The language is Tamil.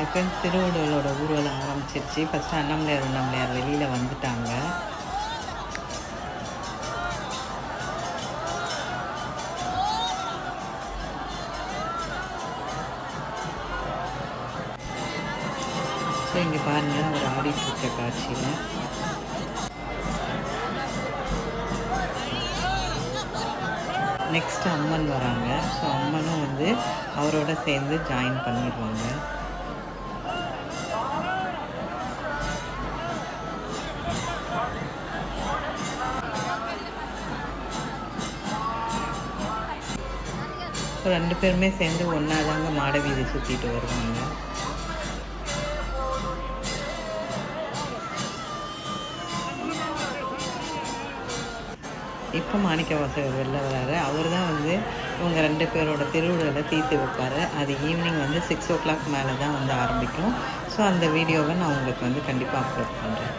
ஃப்ரெண்ட்ஸ் திருவள்ளுவரோட ஊர்வலம் ஆரம்பிச்சிருச்சு. ஃபஸ்ட்டு அண்ணாமலையார் வெளியில் வந்துட்டாங்க. ஸோ இங்கே பாருங்கள் அவர் ஆடிட்டுருக்க காட்சியில். நெக்ஸ்ட்டு அம்மன் வராங்க. ஸோ அம்மனும் வந்து அவரோட சேர்ந்து ஜாயின் பண்ணிடுவாங்க. ஸோ 2 பேருமே சேர்ந்து ஒன்றா தாங்க மாட வீதி சுற்றிட்டு வருவாங்க. இப்போ மாணிக்க வாசகர் வெளில வராரு. அவர் தான் வந்து இவங்க 2 பேரோட திருவிழாவை தீர்த்து வைப்பார். அது ஈவினிங் வந்து 6 o'clock மேலே தான் வந்து ஆரம்பிக்கும். ஸோ அந்த வீடியோவை நான் உங்களுக்கு வந்து கண்டிப்பாக அப்லோட் பண்ணுறேன்.